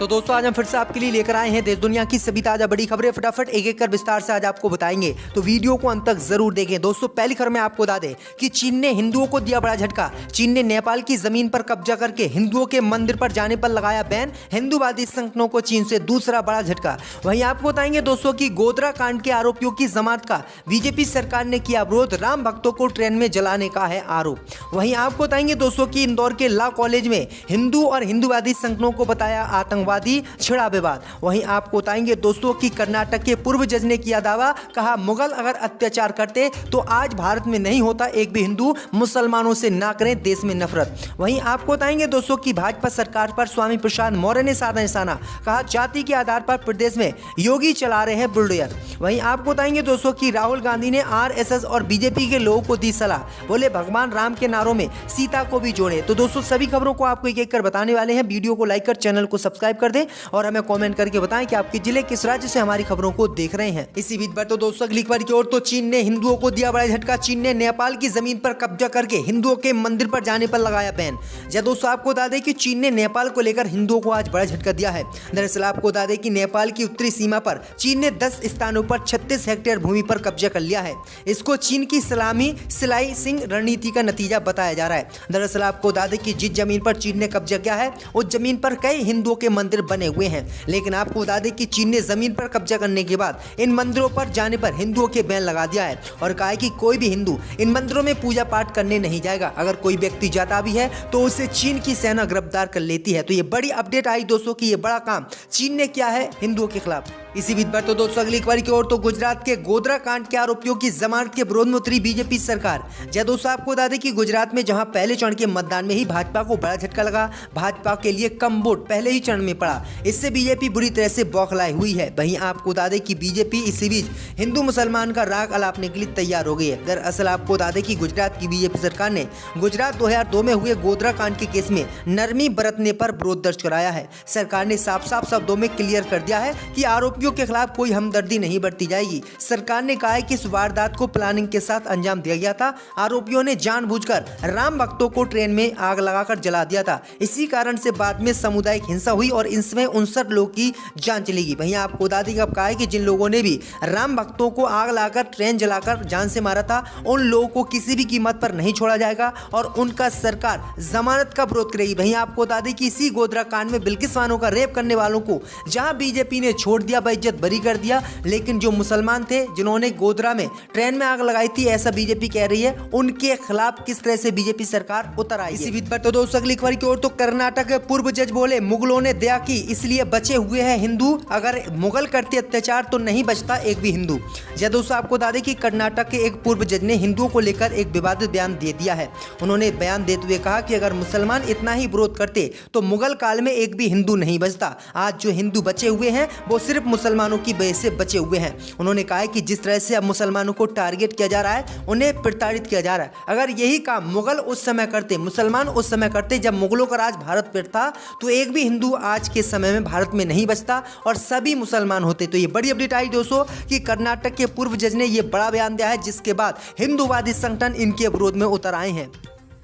तो दोस्तों आज हम फिर से आपके लिए लेकर आए हैं देश दुनिया की सभी ताजा बड़ी खबरें। फटाफट एक एक कर विस्तार से आज आपको बताएंगे, तो वीडियो को अंत तक जरूर देखें। दोस्तों पहली खबर में आपको बता दें कि चीन ने हिंदुओं को दिया बड़ा झटका। चीन ने नेपाल की जमीन पर कब्जा करके हिंदुओं के मंदिर पर जाने पर लगाया बैन। हिंदूवादी संगठनों को चीन से दूसरा बड़ा झटका। वहीं आपको बताएंगे दोस्तों की गोधरा कांड के आरोपियों की जमानत का बीजेपी सरकार ने किया विरोध। राम भक्तों को ट्रेन में जलाने का है आरोप। वहीं आपको बताएंगे दोस्तों की इंदौर के लॉ कॉलेज में हिंदू और हिंदूवादी संगठनों को बताया आतंकवादी, छिड़ा विवाद। वहीं आपको बताएंगे दोस्तों कि कर्नाटक के पूर्व जज ने किया दावा, कहा मुगल अगर अत्याचार करते तो आज भारत में नहीं होता एक भी हिंदू, मुसलमानों से ना करें देश में नफरत। वहीं आपको बताएंगे दोस्तों कि भाजपा सरकार पर स्वामी प्रसाद मौर्य ने साधा निशाना, कहा जाति के आधार पर प्रदेश में योगी चला रहे हैं बुलडोजर। वहीं आपको बताएंगे दोस्तों कि राहुल गांधी ने आरएसएस और बीजेपी के लोगों को दी सलाह, बोले भगवान राम के नारों में सीता को भी जोड़े। तो दोस्तों सभी खबरों को आपको एक एक कर बताने वाले हैं। वीडियो को लाइक कर चैनल को सब्सक्राइब कर दें और हमें कमेंट करके बताएं कि आपके जिले किस राज्य से हमारी खबरों को देख रहे हैं। इसी बीच पर तो दोस्तों अगली खबर की ओर, तो चीन ने हिंदुओं को दिया बड़ा झटका। चीन ने नेपाल की जमीन पर कब्जा करके हिंदुओं के मंदिर पर जाने पर लगाया बैन। जब दोस्तों आपको बता दें कि चीन ने नेपाल को लेकर हिंदुओं को आज बड़ा झटका दिया है। दरअसल आपको बता दें कि नेपाल की उत्तरी सीमा पर चीन ने 10 स्थानों पर 36 हेक्टेयर भूमि पर कब्जा कर लिया है। इसको चीन की सलामी सिलाई सिंह रणनीति का नतीजा बताया जा रहा है। दरअसल आपको बता दें कि जिस जमीन पर चीन ने कब्जा किया है उस जमीन पर कई हिंदुओं के मंदिर बने हुए हैं, लेकिन आपको बता दें कि चीन ने जमीन पर कब्जा करने के बाद इन मंदिरों पर जाने पर हिंदुओं के बैन लगा दिया है और कहा है कि कोई भी हिंदू इन मंदिरों में पूजा पाठ करने नहीं जाएगा। अगर कोई व्यक्ति जाता भी है तो उसे चीन की सेना गिरफ्तार कर लेती है। तो ये बड़ी अपडेट आई दोस्तों कि ये बड़ा काम चीन ने किया है हिंदुओं के खिलाफ। इसी बीच पर तो दोस्तों अगली खबर की ओर, तो गुजरात के गोधरा कांड के आरोपियों की जमानत के विरोध में उतरी बीजेपी सरकार। जय दोस्तों आपको बता दें कि गुजरात में जहां पहले चरण के मतदान में ही भाजपा को बड़ा झटका लगा, भाजपा के लिए कम वोट पहले ही चरण में पड़ा। इससे बीजेपी बुरी तरह से बौखलाई हुई है। वहीं आपको बता दें कि बीजेपी इसी बीच हिंदू मुसलमान का राग अलापने के लिए तैयार हो गई है। दरअसल आपको बता दें कि गुजरात की बीजेपी सरकार ने गुजरात 2002 में हुए गोधरा कांड के केस में नरमी बरतने पर विरोध दर्ज कराया है। सरकार ने साफ साफ शब्दों में क्लियर कर दिया है कि आरोपियों के खिलाफ कोई हमदर्दी नहीं बरती जाएगी। सरकार ने कहा है कि इस वारदात को प्लानिंग के साथ अंजाम दिया गया था। आरोपियों ने जानबूझकर राम भक्तों को ट्रेन में आग लगाकर जला दिया था। इसी कारण से बाद में सामुदायिक हिंसा हुई और इसमें 59 लोगों की जान चली गई। वहीं आपको बता दें कि अब कहा है कि जिन लोगों ने भी राम भक्तों को आग लगाकर ट्रेन जलाकर जान से मारा था उन लोगों को किसी भी कीमत पर नहीं छोड़ा जाएगा और उनका सरकार जमानत का विरोध करेगी। वहीं आपको बता दें कि इसी गोधरा कांड में बिल्किस बानो का रेप करने वालों को जहां बीजेपी ने छोड़ दिया, बेइज्जत बरी कर दिया, लेकिन जो मुसलमान थे जिन्होंने गोधरा में ट्रेन में आग लगाई थी ऐसा बीजेपी कह रही है, उनके खिलाफ किस तरह से बीजेपी सरकार उतर आई। इसी बीच पर तो दोस्तों अगली खबर की ओर, तो कर्नाटक के पूर्व जज बोले मुगलों ने दया की इसलिए बचे हुए हैं हिंदू, अगर मुगल करते अत्याचार तो नहीं बचता एक भी हिंदू। जब दोस्तों आपको बता दें कि कर्नाटक के एक पूर्व जज ने हिंदुओं को लेकर एक विवादित बयान दे दिया है। उन्होंने बयान देते हुए कहा कि अगर मुसलमान इतना ही विरोध करते तो मुगल काल में एक भी हिंदू नहीं बचता। आज जो हिंदू बचे हुए हैं वो सिर्फ मुसलमानों की वजह से बचे हुए हैं। उन्होंने कहा है कि जिस तरह से अब मुसलमानों को टारगेट किया जा रहा है, उन्हें प्रताड़ित किया जा रहा है। अगर यही काम मुगल उस समय करते, मुसलमान उस समय करते जब मुगलों का राज भारत पर था, तो एक भी हिंदू आज के समय में भारत में नहीं बचता और सभी मुसलमान होते। तो ये बड़ी अपडेट आई दोस्तों कि कर्नाटक के पूर्व जज ने यह बड़ा बयान दिया है, जिसके बाद हिंदूवादी संगठन इनके विरोध में उतर आए हैं।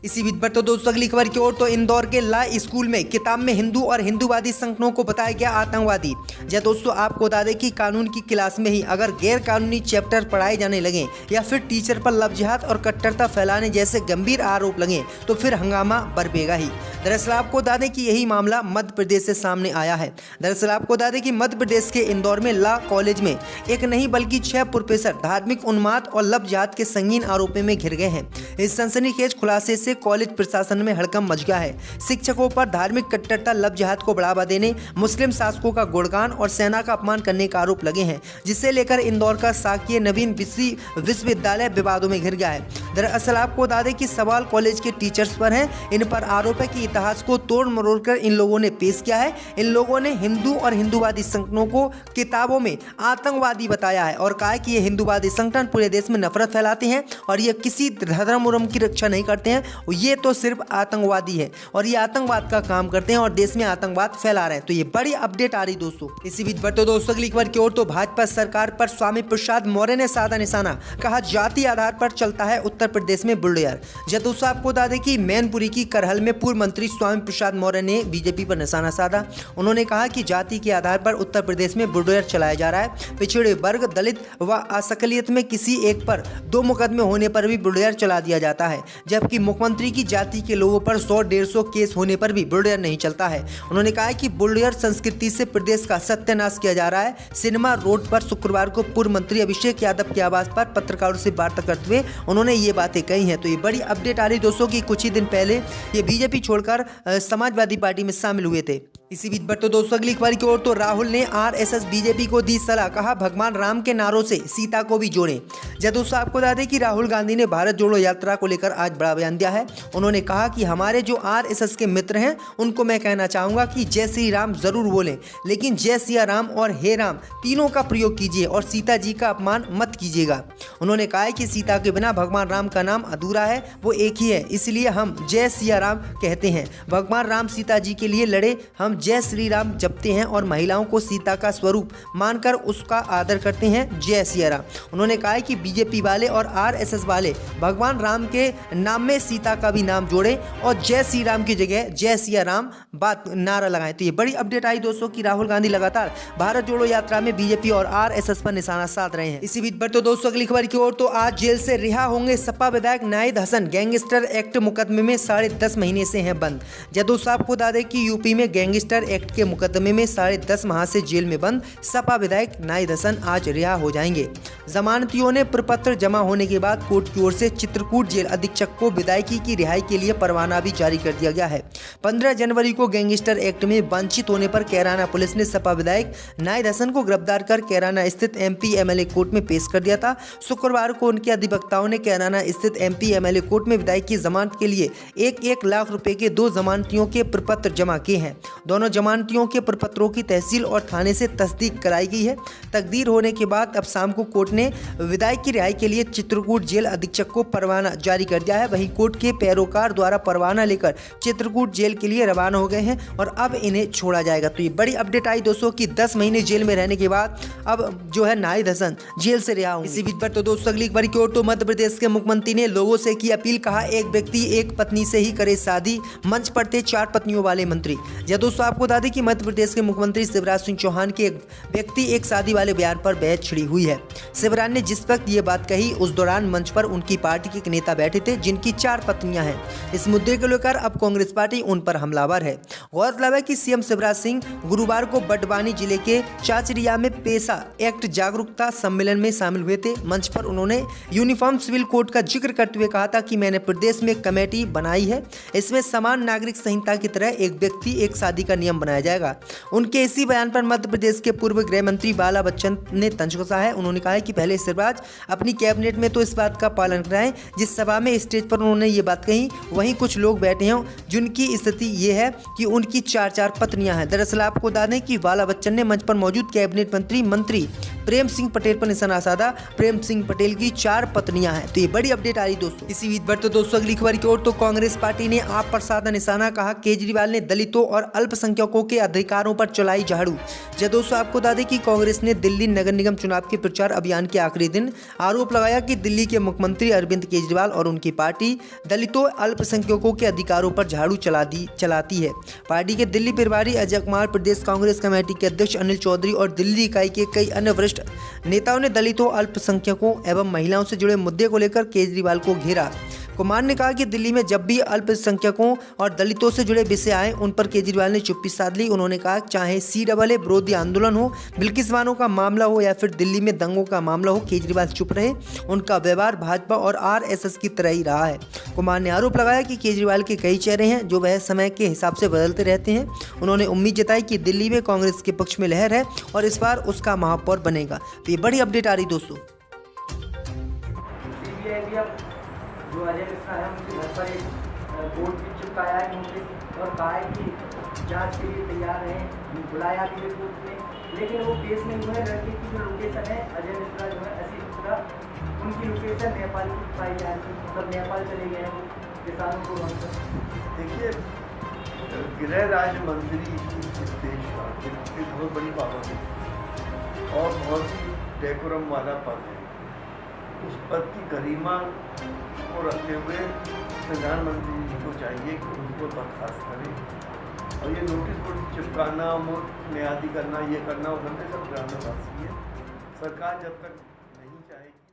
इसी बीच पर तो दोस्तों अगली खबर की ओर, तो इंदौर के ला स्कूल में किताब में हिंदू और हिंदूवादी संगठनों को बताया गया आतंकवादी। जब दोस्तों आपको बता दें कि कानून की क्लास में ही अगर गैर कानूनी चैप्टर पढ़ाए जाने लगे या फिर टीचर पर लव जिहाद और कट्टरता फैलाने जैसे गंभीर आरोप लगे तो फिर हंगामा बरपेगा ही। दरअसल आपको बता दें कि यही मामला मध्य प्रदेश से सामने आया है। दरअसल आपको बता दें कि मध्य प्रदेश के इंदौर में लॉ कॉलेज में एक नहीं बल्कि 6 प्रोफेसर धार्मिक उन्माद और लव जिहाद के संगीन आरोपों में घिर गए हैं। इस सनसनीखेज खुलासे से कॉलेज प्रशासन में हड़कंप मच गया है। शिक्षकों पर धार्मिक कट्टरता, लव जिहाद को बढ़ावा देने, मुस्लिम शासकों का गुणगान और सेना का अपमान करने का आरोप लगे हैं, जिसे लेकर इंदौर का शासकीय नवीन विश्वविद्यालय विवादों में घिर गया है। दरअसल आपको बता दें कि सवाल कॉलेज के टीचर्स पर है। इन पर आरोप है कि इतिहास को तोड़ मरोड़ कर इन लोगों ने पेश किया है। इन लोगों ने हिंदू और हिंदूवादी संगठनों को किताबों में आतंकवादी बताया है और कहा है कि ये हिंदूवादी संगठन पूरे देश में नफरत फैलाते हैं और ये किसी धर्म की रक्षा नहीं करते हैं ये तो सिर्फ आतंकवादी है और ये आतंकवाद का काम करते हैं और देश में आतंकवाद फैला रहे हैं। तो ये बड़ी अपडेट आ रही दोस्तों। इसी बीच बढ़ते दोस्तों अगली खबर की ओर, तो भाजपा सरकार पर स्वामी प्रसाद मौर्य ने साधा निशाना, कहा जाति आधार पर चलता है उत्तर प्रदेश में बुलडोजर। दोस्तों आपको बता दें कि मैनपुरी की करहल में पूर्व मंत्री स्वामी प्रसाद मौर्य ने बीजेपी पर निशाना साधा। उन्होंने कहा कि जाति के आधार पर उत्तर प्रदेश में बुलडोजर चलाया जा रहा है। पिछड़े वर्ग, दलित व असकलियत में किसी एक पर 2 मुकदमे होने पर भी बुलडोजर चला दिया जाता है, जबकि मुख्यमंत्री की जाति के लोगों पर 100-150 केस होने पर भी बुलडोजर नहीं चलता है। उन्होंने कहा कि बुलडोजर संस्कृति से प्रदेश का सत्यानाश किया जा रहा है। सिनेमा रोड पर शुक्रवार को पूर्व मंत्री अभिषेक यादव के आवास पर पत्रकारों से वार्ता करते हुए उन्होंने ये बातें कही हैं। तो ये बड़ी अपडेट आ रही दोस्तों कि कुछ ही दिन पहले ये बीजेपी छोड़कर समाजवादी पार्टी में शामिल हुए थे। इसी बीच बढ़ते दोस्तों अगली खबर की ओर, तो राहुल ने आरएसएस बीजेपी को दी सलाह, कहा भगवान राम के नारों से सीता को भी जोड़ें। दोस्तों आपको बता दें कि राहुल गांधी ने भारत जोड़ो यात्रा को लेकर आज बड़ा बयान दिया है। उन्होंने कहा कि हमारे जो आरएसएस के मित्र हैं उनको मैं कहना चाहूंगा कि जय श्री राम जरूर बोलें, लेकिन जय सिया राम और हे राम तीनों का प्रयोग कीजिए और सीता जी का अपमान मत कीजिएगा। उन्होंने कहा कि सीता के बिना भगवान राम का नाम अधूरा है, वो एक ही है, इसलिए हम जय सिया राम कहते हैं। भगवान राम सीता जी के लिए लड़े, हम जय श्री राम जपते हैं और महिलाओं को सीता का स्वरूप मानकर उसका आदर करते हैं। जय सिया राम। उन्होंने कहा कि बीजेपी वाले और आरएसएस वाले भगवान राम के नाम में सीता का भी नाम जोड़े और जय श्री राम की जगह जय सिया राम बात नारा लगाएं। तो ये बड़ी अपडेट आई दोस्तों कि राहुल गांधी लगातार भारत जोड़ो यात्रा में बीजेपी और आरएसएस पर निशाना साध रहे हैं। इसी बीच बढ़ते दोस्तों अगली खबर की ओर, तो आज जेल से रिहा होंगे सपा विधायक नाहिद हसन। गैंगस्टर एक्ट मुकदमे में 10.5 महीने से हैं बंद। दोस्तों आपको बता दें कि यूपी में गैंगस्टर एक्ट के मुकदमे में 10.5 माह से जेल में बंद सपा विधायक नाहिद हसन आज रिहा हो जाएंगे। जमानतियों ने प्रपत्र जमा होने के बाद कोर्ट की ओर से चित्रकूट जेल अधीक्षक को विधायकी की रिहाई के लिए परवाना भी जारी कर दिया गया है। 15 जनवरी को गैंगस्टर एक्ट में वंचित होने पर कैराना पुलिस ने सपा विधायक नाहिद हसन को गिरफ्तार कर कैराना स्थित एमपी एमएलए कोर्ट में पेश कर दिया था। शुक्रवार को उनके अधिवक्ताओं ने कैराना स्थित एमपी एमएलए कोर्ट में विधायक की जमानत के लिए 1-1 लाख रुपए के 2 जमानतियों के प्रपत्र जमा किए हैं। दोनों जमानतियों के प्रपत्रों की तहसील और थाने से तस्दीक कराई गई है। तकदीर होने के बाद अब शाम को कोर्ट ने विधायक की रिहाई के लिए चित्रकूट जेल अधीक्षक को परवाना जारी कर दिया है। वहीं कोर्ट के पैरोकार द्वारा परवाना लेकर चित्रकूट जेल के लिए रवाना हो गए हैं और अब इन्हें छोड़ा जाएगा। तो ये बड़ी अपडेट आई दोस्तों कि 10 महीने जेल में रहने के बाद अब जो है नाहिद हसन जेल से रिहा होंगे। इसी बीच पर तो दोस्तों अगली खबर की ओर, तो मध्य प्रदेश के मुख्यमंत्री ने लोगों से की अपील, कहा एक व्यक्ति एक पत्नी से ही करे शादी, मंच पर थे 4 पत्नियों वाले मंत्री। दोस्तों आपको बता दें कि मध्य प्रदेश के मुख्यमंत्री शिवराज सिंह चौहान के एक व्यक्ति एक शादी वाले बयान पर बहस छिड़ी हुई है। शिवराज ने जिस वक्त ये बात कही उस दौरान मंच पर उनकी पार्टी के एक नेता बैठे थे जिनकी 4 पत्नियां हैं। इस मुद्दे को लेकर अब कांग्रेस पार्टी उन पर हमलावर है। गौरतलब है कि सीएम शिवराज सिंह गुरुवार को बड़वानी जिले के चाचरिया में पेशा एक्ट जागरूकता सम्मेलन में शामिल हुए थे। मंच पर उन्होंने यूनिफॉर्म सिविल कोड का जिक्र करते हुए कहा था कि मैंने प्रदेश में कमेटी बनाई है, इसमें समान नागरिक संहिता की तरह एक व्यक्ति एक शादी का नियम बनाया जाएगा। उनके इसी बयान पर मध्य प्रदेश के पूर्व गृह मंत्री बाला बच्चन ने तंज कसा है। उन्होंने कहा है कि पहले शिवराज अपनी कैबिनेट में तो इस बात का पालन कराएं, जिस सभा में स्टेज पर उन्होंने ये बात कही वहीं कुछ लोग बैठे हों जिनकी स्थिति ये है कि उनकी 4 पत्नियां हैं। दरअसल आपको बता दें कि बाला बच्चन ने मंच पर मौजूद कैबिनेट मंत्री प्रेम सिंह पटेल पर निशाना साधा। प्रेम सिंह पटेल की 4 पत्नियां हैं। तो ये बड़ी अपडेट आ रही दोस्तों। इसी बीच बढ़ते दोस्तों अगली खबर की ओर, तो कांग्रेस पार्टी ने आप पर साधा निशाना, कहा केजरीवाल ने दलितों और अल्पसंख्यकों के अधिकारों पर चलाई झाड़ू। दोस्तों आपको बता दें कि कांग्रेस ने दिल्ली नगर निगम चुनाव के प्रचार अभियान के आखिरी दिन आरोप लगाया कि दिल्ली के मुख्यमंत्री अरविंद केजरीवाल और उनकी पार्टी दलितों अल्पसंख्यकों के अधिकारों पर झाड़ू चलाती है। पार्टी के दिल्ली प्रभारी अजय कुमार, प्रदेश कांग्रेस कमेटी के अध्यक्ष अनिल चौधरी और दिल्ली इकाई के कई अन्य वरिष्ठ नेताओं ने दलितों, अल्पसंख्यकों एवं महिलाओं से जुड़े मुद्दे को लेकर केजरीवाल को घेरा। कुमार ने कहा कि दिल्ली में जब भी अल्पसंख्यकों और दलितों से जुड़े विषय आए उन पर केजरीवाल ने चुप्पी साध ली। उन्होंने कहा चाहे CAA विरोधी आंदोलन हो, बिल्किस बानो का मामला हो या फिर दिल्ली में दंगों का मामला हो, केजरीवाल चुप रहे। उनका व्यवहार भाजपा और RSS की तरह ही रहा है। कुमार ने आरोप लगाया कि केजरीवाल के कई चेहरे हैं जो वह समय के हिसाब से बदलते रहते हैं। उन्होंने उम्मीद जताई कि दिल्ली में कांग्रेस के पक्ष में लहर है और इस बार उसका महापौर बनेगा। तो ये बड़ी अपडेट आ रही दोस्तों। जो अजय मिश्रा है उनके घर पर एक बोर्ड भी चिपकाया है नोटिस और कहा है कि जांच के लिए तैयार हैं, बुलाया भी है कोर्ट में, लेकिन वो केस में जो है लड़के की जो लोकेशन है अजय मिश्रा जो है असीम मिश्रा, उनकी लोकेशन नेपाल की पाई जा रही है, मतलब नेपाल चले गए हैं। किसानों को मतलब देखिए, गृह राज्य मंत्री इस देश का एक बहुत बड़ी पावर है और बहुत ही डेकोरम वाला पद है। उस पद की गरिमा को रखते हुए प्रधानमंत्री जी को चाहिए कि उनको बर्खास्त करें और ये नोटिस बोर्ड चिपकाना, मुफ्त में आदि करना, ये करना वो करना सब ड्रामेबाजी है। सरकार जब तक नहीं चाहेगी